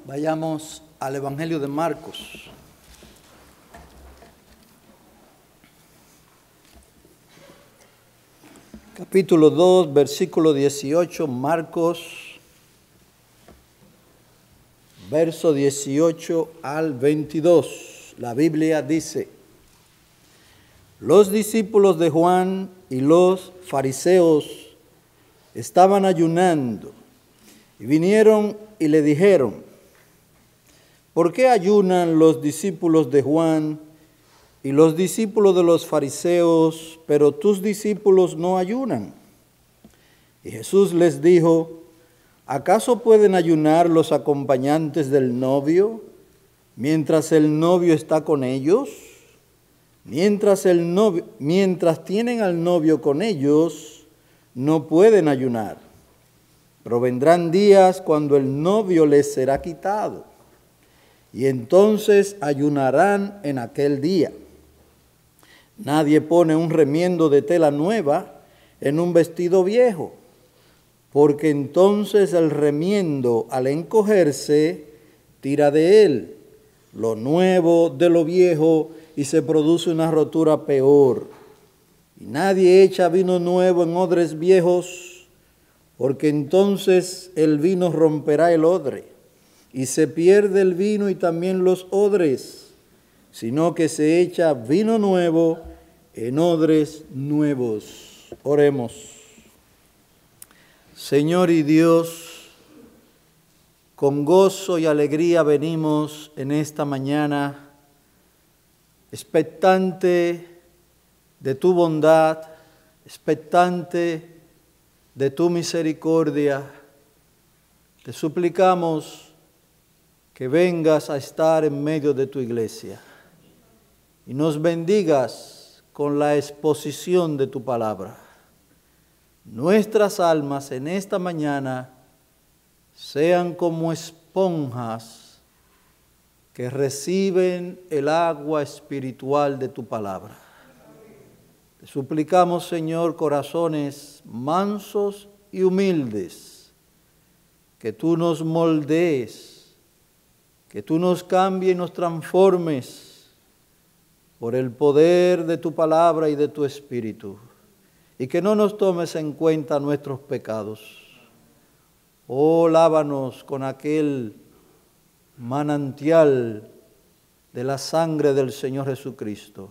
Vayamos al Evangelio de Marcos. Capítulo 2, versículo 18, Marcos, verso 18 al 22. La Biblia dice: los discípulos de Juan y los fariseos estaban ayunando y vinieron y le dijeron: ¿por qué ayunan los discípulos de Juan y los discípulos de los fariseos, pero tus discípulos no ayunan? Y Jesús les dijo: ¿acaso pueden ayunar los acompañantes del novio mientras el novio está con ellos? Mientras tienen al novio con ellos, no pueden ayunar. Pero vendrán días cuando el novio les será quitado, y entonces ayunarán en aquel día. Nadie pone un remiendo de tela nueva en un vestido viejo, porque entonces el remiendo, al encogerse, tira de él lo nuevo de lo viejo y se produce una rotura peor. Y nadie echa vino nuevo en odres viejos, porque entonces el vino romperá el odre, y se pierde el vino y también los odres, sino que se echa vino nuevo en odres nuevos. Oremos. Señor y Dios, con gozo y alegría venimos en esta mañana, expectante de tu bondad, expectante de tu misericordia. Te suplicamos que vengas a estar en medio de tu iglesia y nos bendigas con la exposición de tu palabra. Nuestras almas en esta mañana sean como esponjas que reciben el agua espiritual de tu palabra. Te suplicamos, Señor, corazones mansos y humildes, que tú nos moldees, que tú nos cambies y nos transformes por el poder de tu palabra y de tu espíritu, y que no nos tomes en cuenta nuestros pecados. Oh, lávanos con aquel manantial de la sangre del Señor Jesucristo.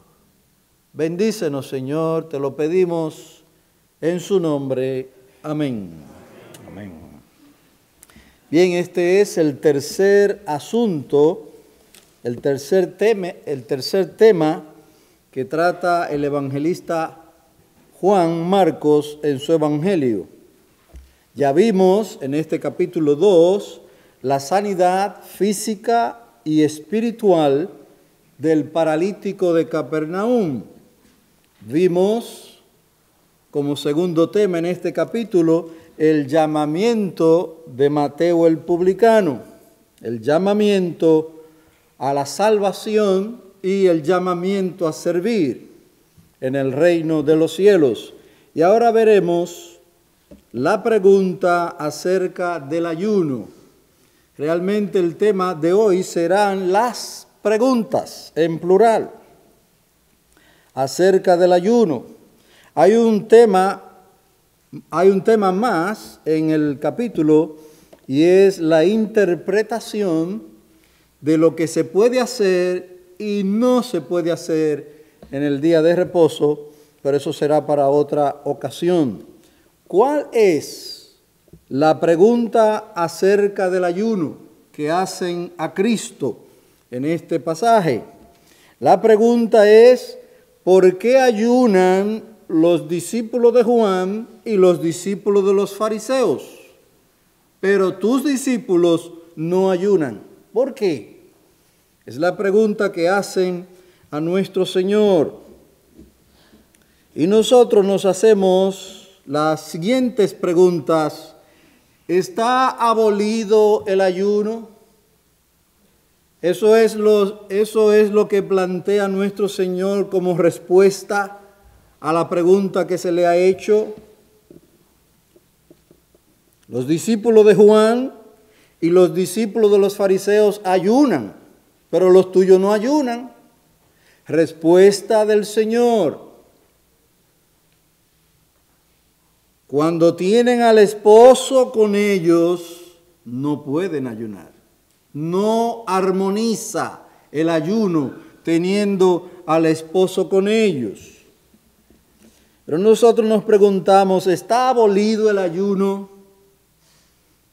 Bendícenos, Señor, te lo pedimos en su nombre. Amén. Amén. Bien, este es el tercer asunto, el tercer tema que trata el evangelista Juan Marcos en su evangelio. Ya vimos en este capítulo 2 la sanidad física y espiritual del paralítico de Capernaum. Vimos como segundo tema en este capítulo el llamamiento de Mateo el publicano, el llamamiento a la salvación y el llamamiento a servir en el reino de los cielos. Y ahora veremos la pregunta acerca del ayuno. Realmente el tema de hoy serán las preguntas en plural acerca del ayuno. Hay un tema más en el capítulo, y es la interpretación de lo que se puede hacer y no se puede hacer en el día de reposo, pero eso será para otra ocasión. ¿Cuál es la pregunta acerca del ayuno que hacen a Cristo en este pasaje? La pregunta es: ¿por qué ayunan los discípulos de Juan y los discípulos de los fariseos, pero tus discípulos no ayunan? ¿Por qué? Es la pregunta que hacen a nuestro Señor. Y nosotros nos hacemos las siguientes preguntas. ¿Está abolido el ayuno? Eso es lo que plantea nuestro Señor como respuesta a la pregunta que se le ha hecho. Los discípulos de Juan y los discípulos de los fariseos ayunan, pero los tuyos no ayunan. Respuesta del Señor: cuando tienen al esposo con ellos, no pueden ayunar. No armoniza el ayuno teniendo al esposo con ellos. Pero nosotros nos preguntamos, ¿está abolido el ayuno?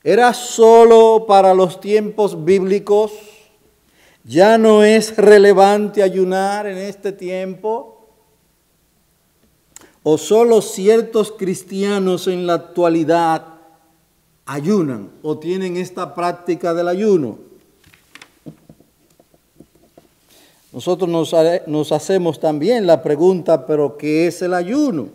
¿Era solo para los tiempos bíblicos? ¿Ya no es relevante ayunar en este tiempo? ¿O solo ciertos cristianos en la actualidad ayunan o tienen esta práctica del ayuno? Nosotros nos hacemos también la pregunta, ¿pero qué es el ayuno?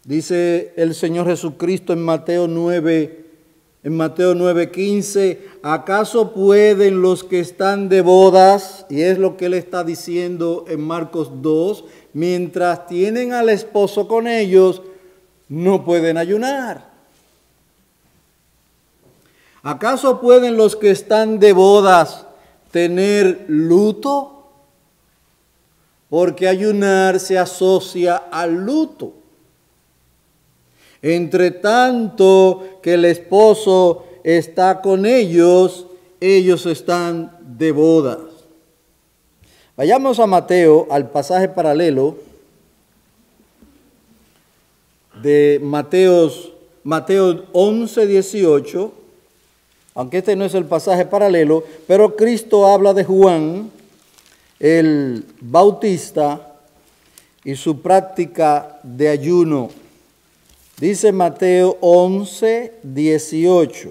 Dice el Señor Jesucristo en Mateo 9:15, ¿acaso pueden los que están de bodas? Y es lo que Él está diciendo en Marcos 2, mientras tienen al esposo con ellos, no pueden ayunar. ¿Acaso pueden los que están de bodas tener luto? Porque ayunar se asocia al luto. Entre tanto que el esposo está con ellos, ellos están de bodas. Vayamos a Mateo, al pasaje paralelo de Mateo 11:18, aunque este no es el pasaje paralelo, pero Cristo habla de Juan, el Bautista, y su práctica de ayuno. Dice Mateo 11:18.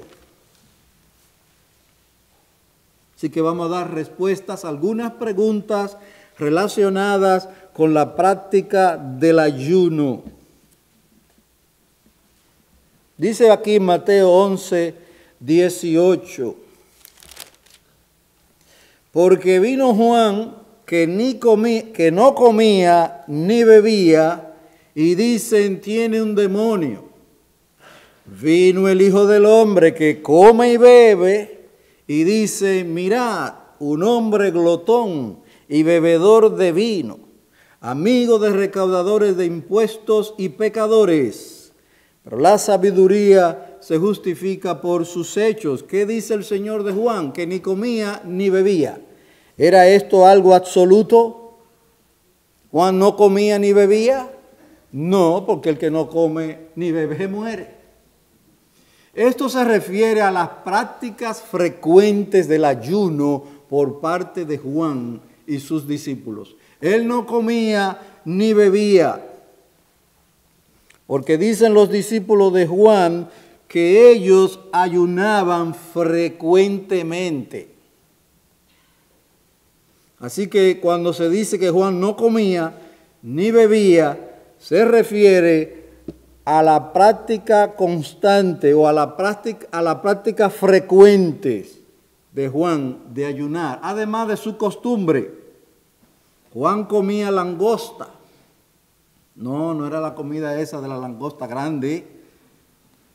Así que vamos a dar respuestas a algunas preguntas relacionadas con la práctica del ayuno. Dice aquí Mateo 11:18. Porque vino Juan que no comía ni bebía, y dicen, tiene un demonio. Vino el Hijo del Hombre que come y bebe, y dice, mirad, un hombre glotón y bebedor de vino, amigo de recaudadores de impuestos y pecadores. Pero la sabiduría se justifica por sus hechos. ¿Qué dice el Señor de Juan? Que ni comía ni bebía. ¿Era esto algo absoluto? ¿Juan no comía ni bebía? No, porque el que no come ni bebe muere. Esto se refiere a las prácticas frecuentes del ayuno por parte de Juan y sus discípulos. Él no comía ni bebía, porque dicen los discípulos de Juan que ellos ayunaban frecuentemente. Así que cuando se dice que Juan no comía ni bebía, se refiere a la práctica constante o a la práctica frecuente de Juan de ayunar, además de su costumbre. Juan comía langosta. No era la comida esa de la langosta grande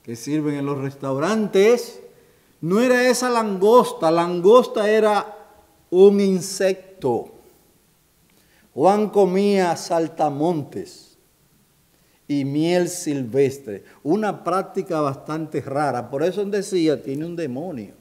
que sirven en los restaurantes. No era esa langosta. Langosta era un insecto. Juan comía saltamontes y miel silvestre, una práctica bastante rara. Por eso él decía, tiene un demonio.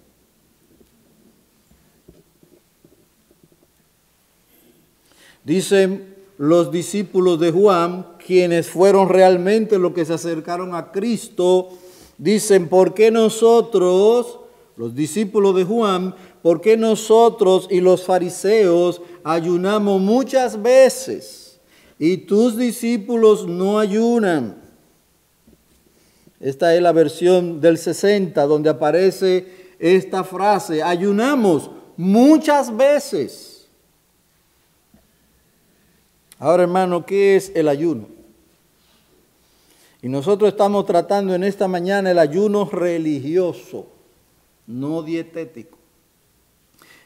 Dicen los discípulos de Juan, quienes fueron realmente los que se acercaron a Cristo, dicen, ¿por qué nosotros, los discípulos de Juan, por qué nosotros y los fariseos ayunamos muchas veces y tus discípulos no ayunan? Esta es la versión del 60, donde aparece esta frase, ayunamos muchas veces. Ahora, hermano, ¿qué es el ayuno? Y nosotros estamos tratando en esta mañana el ayuno religioso, no dietético.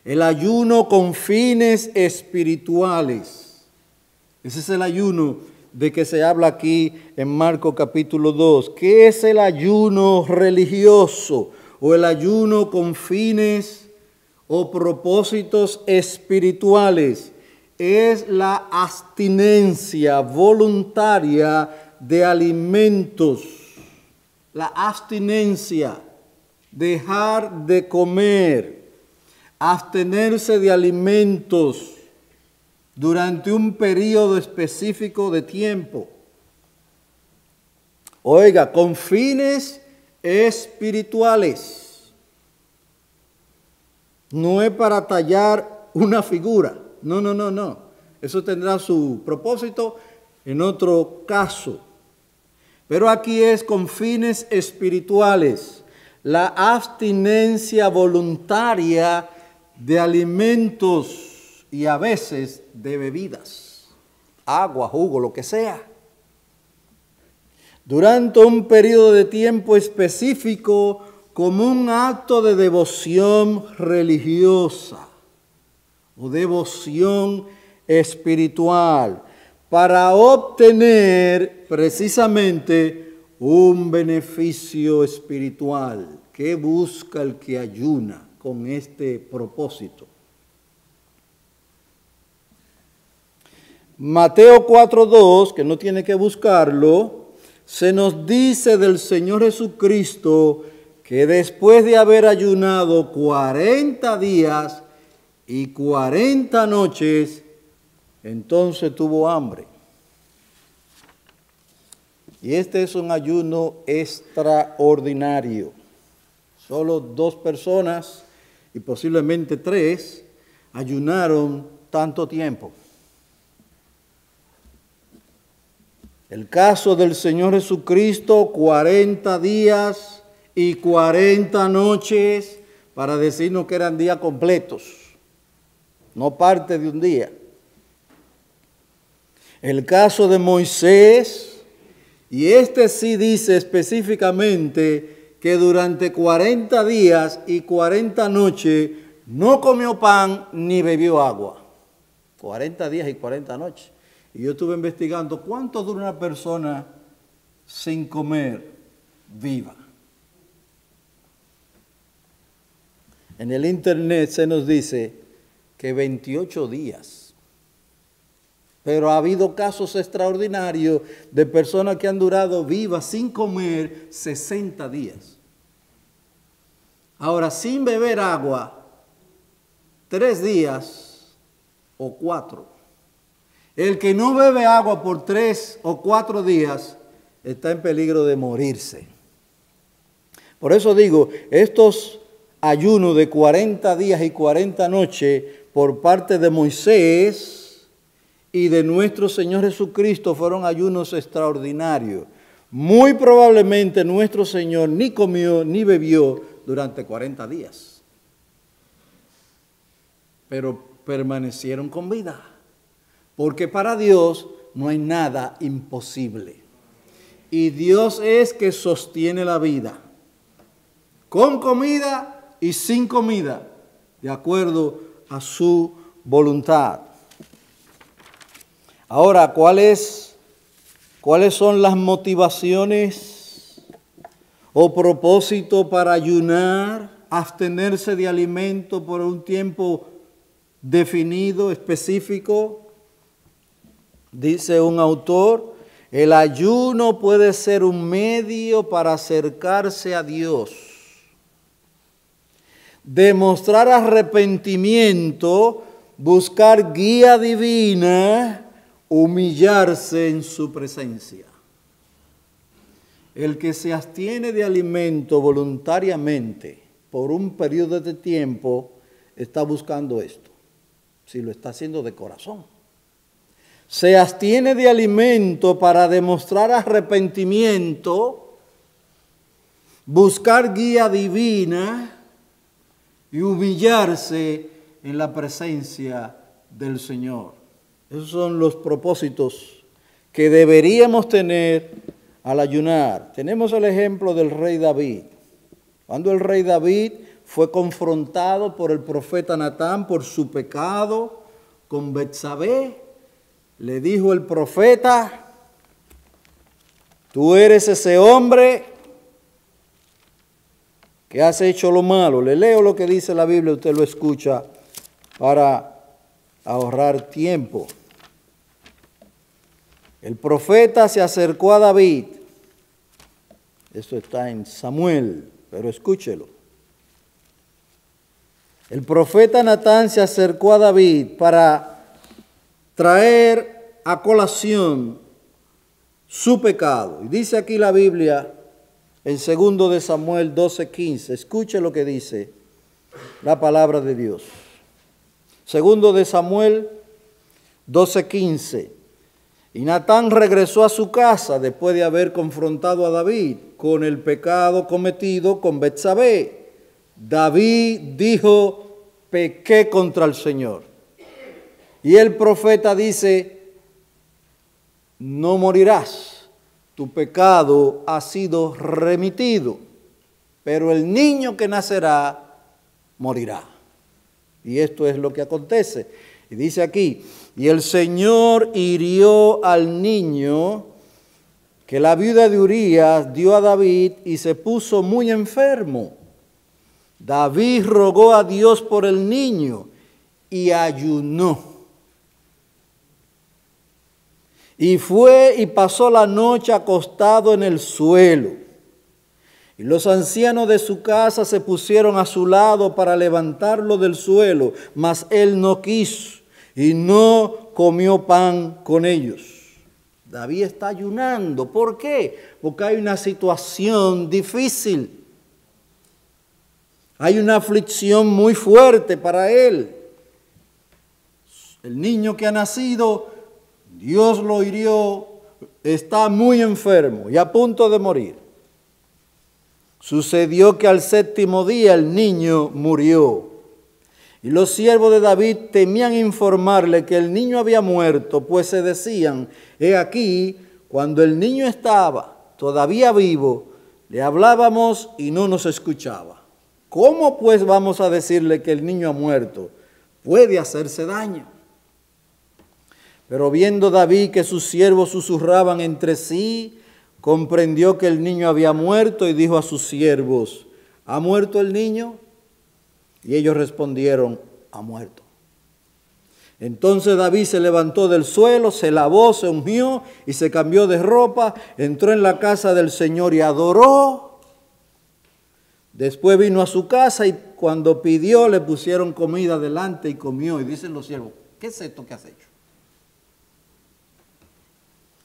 El ayuno con fines espirituales. Ese es el ayuno de que se habla aquí en Marcos capítulo 2. ¿Qué es el ayuno religioso? o el ayuno con fines o propósitos espirituales. Es la abstinencia voluntaria de alimentos. La abstinencia, dejar de comer, abstenerse de alimentos durante un periodo específico de tiempo. Oiga, con fines espirituales. No es para tallar una figura. No. Eso tendrá su propósito en otro caso. Pero aquí es con fines espirituales. La abstinencia voluntaria de alimentos y a veces de bebidas, agua, jugo, lo que sea. Durante un periodo de tiempo específico como un acto de devoción religiosa o devoción espiritual para obtener precisamente un beneficio espiritual. ¿Qué busca el que ayuna con este propósito? Mateo 4:2, que no tiene que buscarlo, se nos dice del Señor Jesucristo que después de haber ayunado 40 días y 40 noches, entonces tuvo hambre. Y este es un ayuno extraordinario. Solo 2 personas y posiblemente 3 ayunaron tanto tiempo. El caso del Señor Jesucristo, 40 días y 40 noches, para decirnos que eran días completos, no parte de un día. El caso de Moisés, y este sí dice específicamente que durante 40 días y 40 noches no comió pan ni bebió agua. 40 días y 40 noches. Y yo estuve investigando cuánto dura una persona sin comer viva. En el internet se nos dice que 28 días. Pero ha habido casos extraordinarios de personas que han durado vivas sin comer 60 días. Ahora, sin beber agua, 3 días o 4. El que no bebe agua por 3 o 4 días está en peligro de morirse. Por eso digo, estos ayunos de 40 días y 40 noches por parte de Moisés y de nuestro Señor Jesucristo fueron ayunos extraordinarios. Muy probablemente nuestro Señor ni comió ni bebió durante 40 días. Pero permanecieron con vida. Porque para Dios no hay nada imposible. Y Dios es que sostiene la vida. Con comida y sin comida. De acuerdo a su voluntad. Ahora, ¿cuáles son las motivaciones o propósitos para ayunar, abstenerse de alimento por un tiempo definido, específico? Dice un autor, el ayuno puede ser un medio para acercarse a Dios, demostrar arrepentimiento, buscar guía divina, humillarse en su presencia. El que se abstiene de alimento voluntariamente por un periodo de tiempo está buscando esto, si lo está haciendo de corazón. Se abstiene de alimento para demostrar arrepentimiento, buscar guía divina y humillarse en la presencia del Señor. Esos son los propósitos que deberíamos tener al ayunar. Tenemos el ejemplo del rey David. Cuando el rey David fue confrontado por el profeta Natán por su pecado con Betsabé, le dijo el profeta, tú eres ese hombre que has hecho lo malo. Le leo lo que dice la Biblia, usted lo escucha para ahorrar tiempo. El profeta se acercó a David. Esto está en Samuel, pero escúchelo. El profeta Natán se acercó a David para traer a colación su pecado. Y dice aquí la Biblia en 2 de Samuel 12:15. Escuche lo que dice la palabra de Dios. 2 de Samuel 12:15. Y Natán regresó a su casa después de haber confrontado a David con el pecado cometido con Betsabé. David dijo: pequé contra el Señor. Y el profeta dice: no morirás, tu pecado ha sido remitido, pero el niño que nacerá morirá. Y esto es lo que acontece. Y dice aquí: y el Señor hirió al niño que la viuda de Urías dio a David y se puso muy enfermo. David rogó a Dios por el niño y ayunó. Y fue y pasó la noche acostado en el suelo. Y los ancianos de su casa se pusieron a su lado para levantarlo del suelo, mas él no quiso y no comió pan con ellos. David está ayunando. ¿Por qué? Porque hay una situación difícil. Hay una aflicción muy fuerte para él. El niño que ha nacido, Dios lo hirió, está muy enfermo y a punto de morir. Sucedió que al 7º día el niño murió. Y los siervos de David temían informarle que el niño había muerto, pues se decían: he aquí, cuando el niño estaba todavía vivo, le hablábamos y no nos escuchaba. ¿Cómo pues vamos a decirle que el niño ha muerto? Puede hacerse daño. Pero viendo David que sus siervos susurraban entre sí, comprendió que el niño había muerto y dijo a sus siervos: ¿ha muerto el niño? Y ellos respondieron: ha muerto. Entonces David se levantó del suelo, se lavó, se ungió y se cambió de ropa, entró en la casa del Señor y adoró. Después vino a su casa y cuando pidió le pusieron comida delante y comió. Y dicen los siervos: ¿qué es esto que has hecho?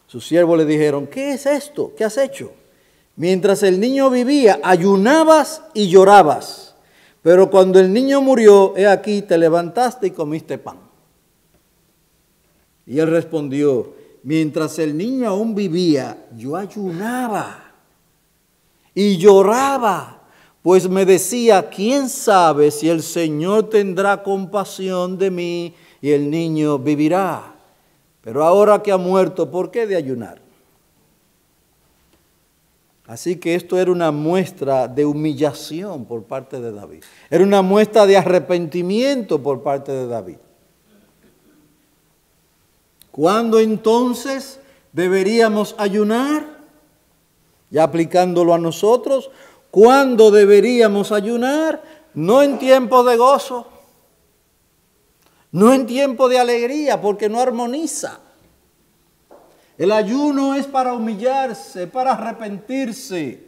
Sus siervos le dijeron: ¿qué es esto? ¿Qué has hecho? Mientras el niño vivía, ayunabas y llorabas. Pero cuando el niño murió, he aquí, te levantaste y comiste pan. Y él respondió: mientras el niño aún vivía, yo ayunaba y lloraba, pues me decía: ¿quién sabe si el Señor tendrá compasión de mí y el niño vivirá? Pero ahora que ha muerto, ¿por qué de ayunar? Así que esto era una muestra de humillación por parte de David. Era una muestra de arrepentimiento por parte de David. ¿Cuándo entonces deberíamos ayunar? Ya aplicándolo a nosotros, ¿cuándo deberíamos ayunar? No en tiempo de gozo, no en tiempo de alegría, porque no armoniza. El ayuno es para humillarse, para arrepentirse.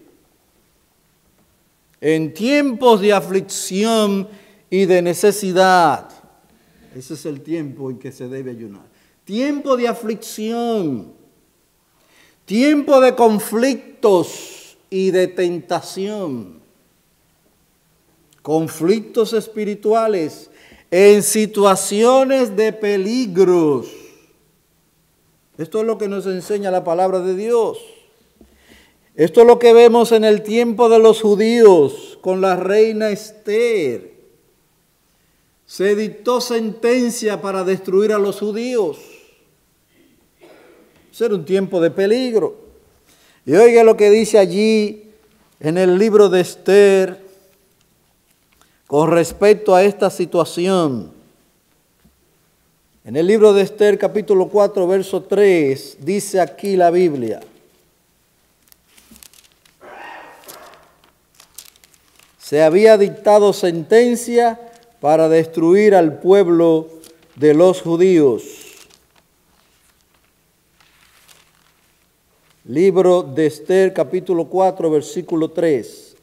En tiempos de aflicción y de necesidad. Ese es el tiempo en que se debe ayunar. Tiempo de aflicción. Tiempo de conflictos y de tentación. Conflictos espirituales en situaciones de peligros. Esto es lo que nos enseña la palabra de Dios. Esto es lo que vemos en el tiempo de los judíos con la reina Esther. Se dictó sentencia para destruir a los judíos. Ese era un tiempo de peligro. Y oiga lo que dice allí en el libro de Esther con respecto a esta situación. En el libro de Esther, capítulo 4, verso 3, dice aquí la Biblia: se había dictado sentencia para destruir al pueblo de los judíos. Libro de Esther, capítulo 4, versículo 3.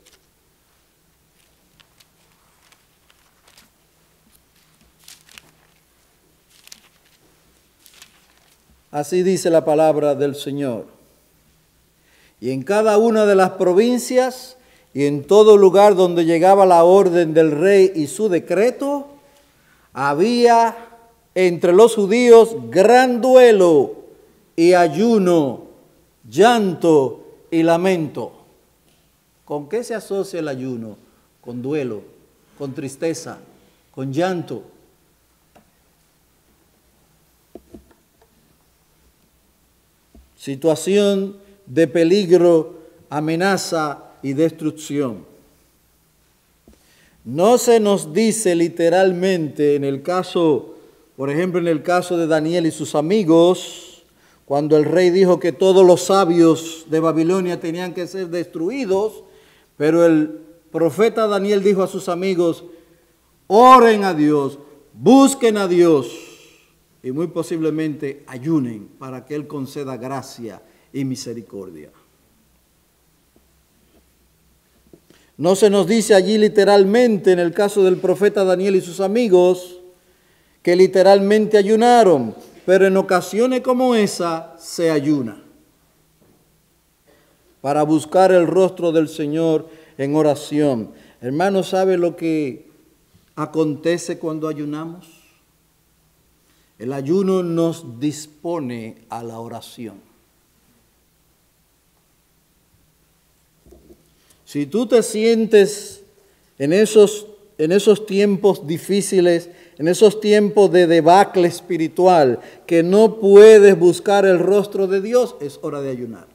Así dice la palabra del Señor. Y en cada una de las provincias y en todo lugar donde llegaba la orden del rey y su decreto, había entre los judíos gran duelo y ayuno, llanto y lamento. ¿Con qué se asocia el ayuno? Con duelo, con tristeza, con llanto. Situación de peligro, amenaza y destrucción. No se nos dice literalmente en el caso, por ejemplo, en el caso de Daniel y sus amigos, cuando el rey dijo que todos los sabios de Babilonia tenían que ser destruidos, pero el profeta Daniel dijo a sus amigos, oren a Dios, busquen a Dios y muy posiblemente ayunen para que Él conceda gracia y misericordia. No se nos dice allí literalmente, en el caso del profeta Daniel y sus amigos, que literalmente ayunaron, pero en ocasiones como esa se ayuna para buscar el rostro del Señor en oración. Hermano, ¿sabe lo que acontece cuando ayunamos? El ayuno nos dispone a la oración. Si tú te sientes en esos tiempos difíciles, en esos tiempos de debacle espiritual, que no puedes buscar el rostro de Dios, es hora de ayunar.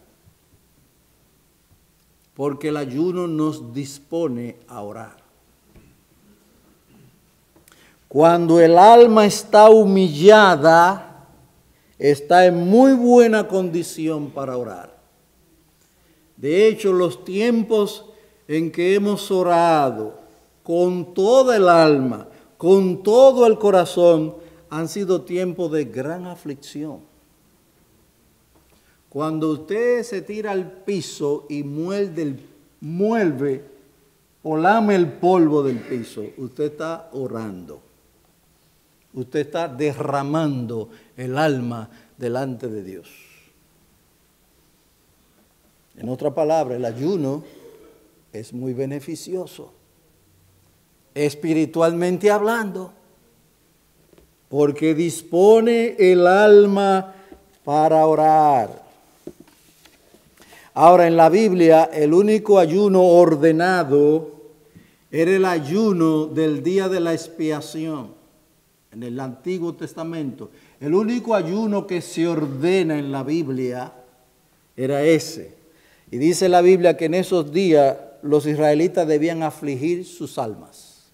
Porque el ayuno nos dispone a orar. Cuando el alma está humillada, está en muy buena condición para orar. De hecho, los tiempos en que hemos orado con toda el alma, con todo el corazón, han sido tiempos de gran aflicción. Cuando usted se tira al piso y mueve o lame el polvo del piso, usted está orando. Usted está derramando el alma delante de Dios. En otra palabra, el ayuno es muy beneficioso, espiritualmente hablando, porque dispone el alma para orar. Ahora, en la Biblia, el único ayuno ordenado era el ayuno del día de la expiación. En el Antiguo Testamento, el único ayuno que se ordena en la Biblia era ese. Y dice la Biblia que en esos días los israelitas debían afligir sus almas.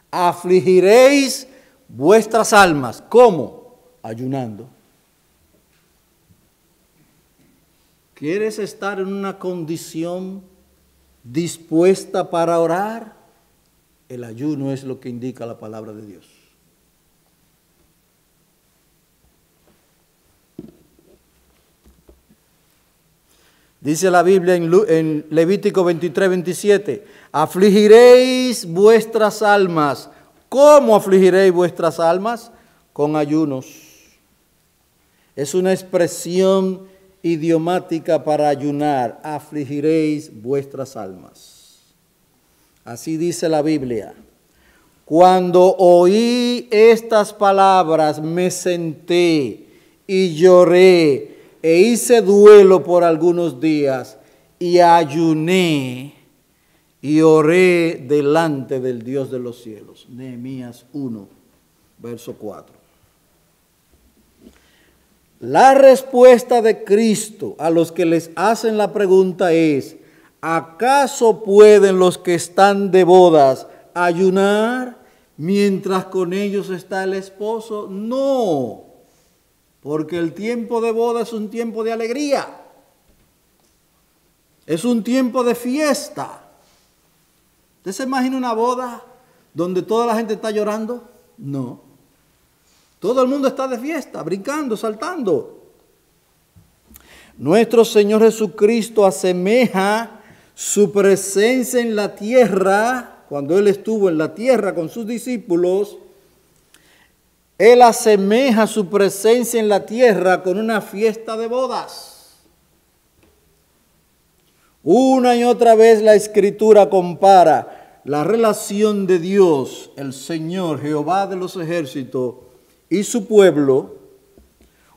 Afligiréis vuestras almas. ¿Cómo? Ayunando. ¿Quieres estar en una condición dispuesta para orar? El ayuno es lo que indica la palabra de Dios. Dice la Biblia en Levítico 23, 27, afligiréis vuestras almas. ¿Cómo afligiréis vuestras almas? Con ayunos. Es una expresión idiomática para ayunar. Afligiréis vuestras almas. Así dice la Biblia. Cuando oí estas palabras, me senté y lloré. E hice duelo por algunos días y ayuné y oré delante del Dios de los cielos. Nehemías 1, verso 4. La respuesta de Cristo a los que les hacen la pregunta es, ¿acaso pueden los que están de bodas ayunar mientras con ellos está el esposo? No. Porque el tiempo de boda es un tiempo de alegría. Es un tiempo de fiesta. ¿Usted se imagina una boda donde toda la gente está llorando? No. Todo el mundo está de fiesta, brincando, saltando. Nuestro Señor Jesucristo asemeja su presencia en la tierra, cuando Él estuvo en la tierra con sus discípulos, Él asemeja su presencia en la tierra con una fiesta de bodas. Una y otra vez la Escritura compara la relación de Dios, el Señor, Jehová de los ejércitos, y su pueblo,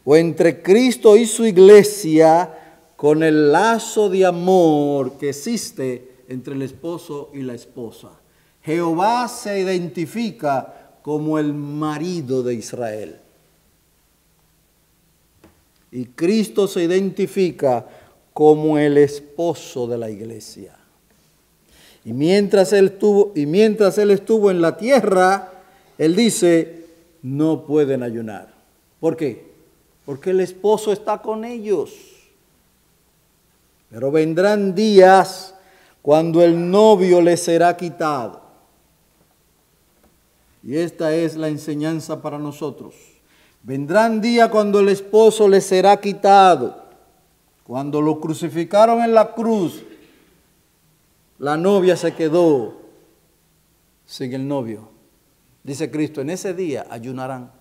o entre Cristo y su iglesia, con el lazo de amor que existe entre el esposo y la esposa. Jehová se identifica como el marido de Israel. Y Cristo se identifica como el esposo de la iglesia. Y mientras Él estuvo en la tierra, Él dice, no pueden ayunar. ¿Por qué? Porque el esposo está con ellos. Pero vendrán días cuando el novio les será quitado. Y esta es la enseñanza para nosotros. Vendrán días cuando el esposo les será quitado. Cuando lo crucificaron en la cruz, la novia se quedó sin el novio. Dice Cristo, en ese día ayunarán.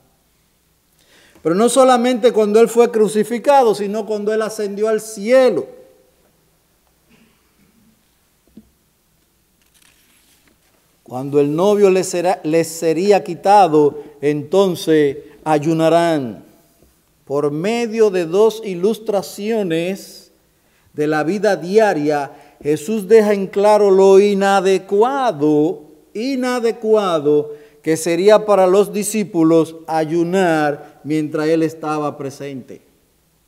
Pero no solamente cuando Él fue crucificado, sino cuando Él ascendió al cielo. Cuando el novio les sería quitado, entonces ayunarán. Por medio de dos ilustraciones de la vida diaria, Jesús deja en claro lo inadecuado que sería para los discípulos ayunar mientras Él estaba presente.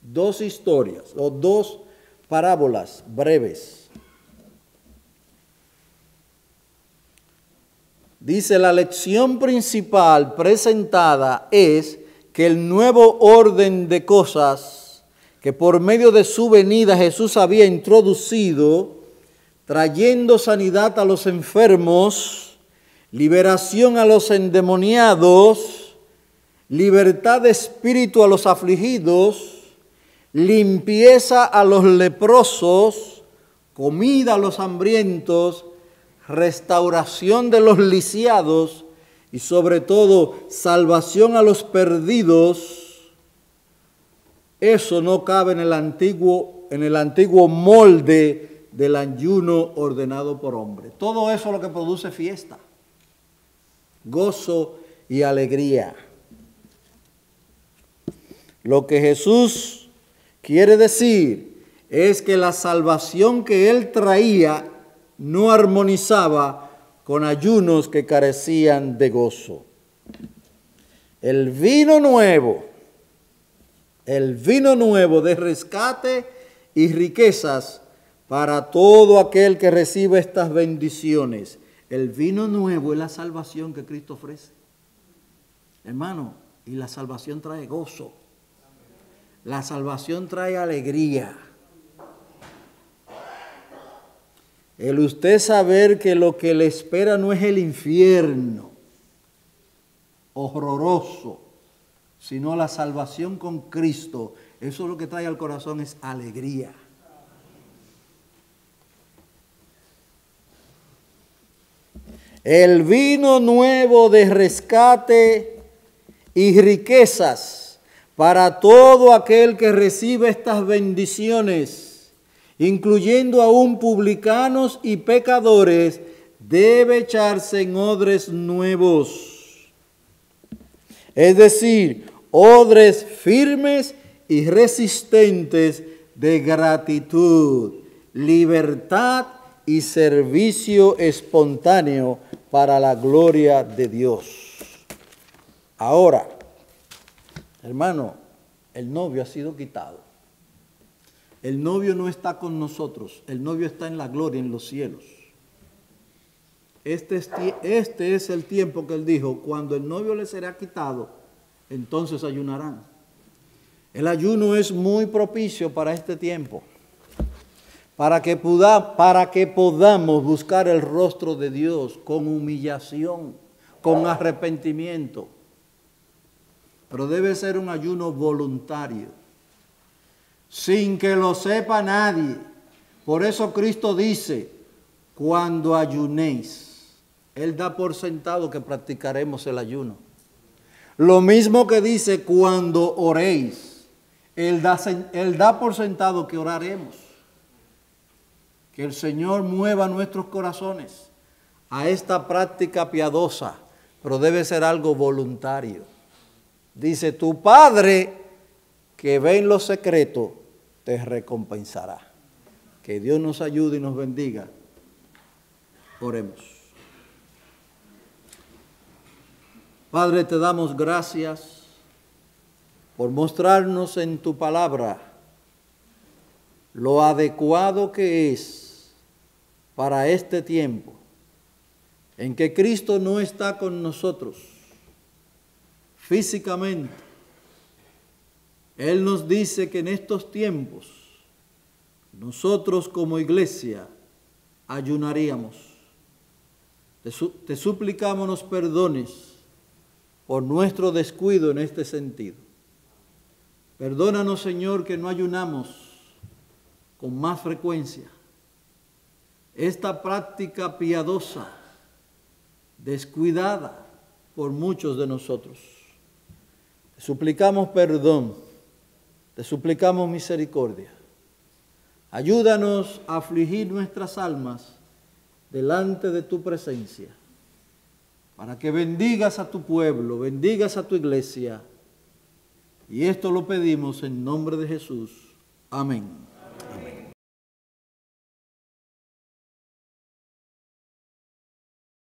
Dos historias o dos parábolas breves. Dice, la lección principal presentada es que el nuevo orden de cosas que por medio de su venida Jesús había introducido, trayendo sanidad a los enfermos, liberación a los endemoniados, libertad de espíritu a los afligidos, limpieza a los leprosos, comida a los hambrientos, restauración de los lisiados y sobre todo salvación a los perdidos, eso no cabe en el antiguo molde del ayuno ordenado por hombre. Todo eso es lo que produce fiesta, gozo y alegría. Lo que Jesús quiere decir es que la salvación que Él traía no armonizaba con ayunos que carecían de gozo. El vino nuevo de rescate y riquezas para todo aquel que recibe estas bendiciones. El vino nuevo es la salvación que Cristo ofrece. Hermano, y la salvación trae gozo. La salvación trae alegría. El usted saber que lo que le espera no es el infierno horroroso, sino la salvación con Cristo. Eso es lo que trae al corazón, es alegría. El vino nuevo de rescate y riquezas para todo aquel que recibe estas bendiciones, incluyendo aún publicanos y pecadores, debe echarse en odres nuevos. Es decir, odres firmes y resistentes de gratitud, libertad y servicio espontáneo para la gloria de Dios. Ahora, hermano, el novio ha sido quitado. El novio no está con nosotros, el novio está en la gloria, en los cielos. Este es el tiempo que Él dijo, cuando el novio le será quitado, entonces ayunarán. El ayuno es muy propicio para este tiempo. para que podamos buscar el rostro de Dios con humillación, con arrepentimiento. Pero debe ser un ayuno voluntario, sin que lo sepa nadie. Por eso Cristo dice, cuando ayunéis, Él da por sentado que practicaremos el ayuno. Lo mismo que dice, cuando oréis, Él da por sentado que oraremos. Que el Señor mueva nuestros corazones a esta práctica piadosa, pero debe ser algo voluntario. Dice, tu Padre que ve en lo secreto te recompensará. Que Dios nos ayude y nos bendiga. Oremos. Padre, te damos gracias por mostrarnos en tu palabra lo adecuado que es para este tiempo en que Cristo no está con nosotros físicamente. Él nos dice que en estos tiempos nosotros como iglesia ayunaríamos. Te suplicamos nos perdones por nuestro descuido en este sentido. Perdónanos, Señor, que no ayunamos con más frecuencia. Esta práctica piadosa, descuidada por muchos de nosotros. Te suplicamos perdón, te suplicamos misericordia. Ayúdanos a afligir nuestras almas delante de tu presencia, para que bendigas a tu pueblo, bendigas a tu iglesia. Y esto lo pedimos en nombre de Jesús. Amén.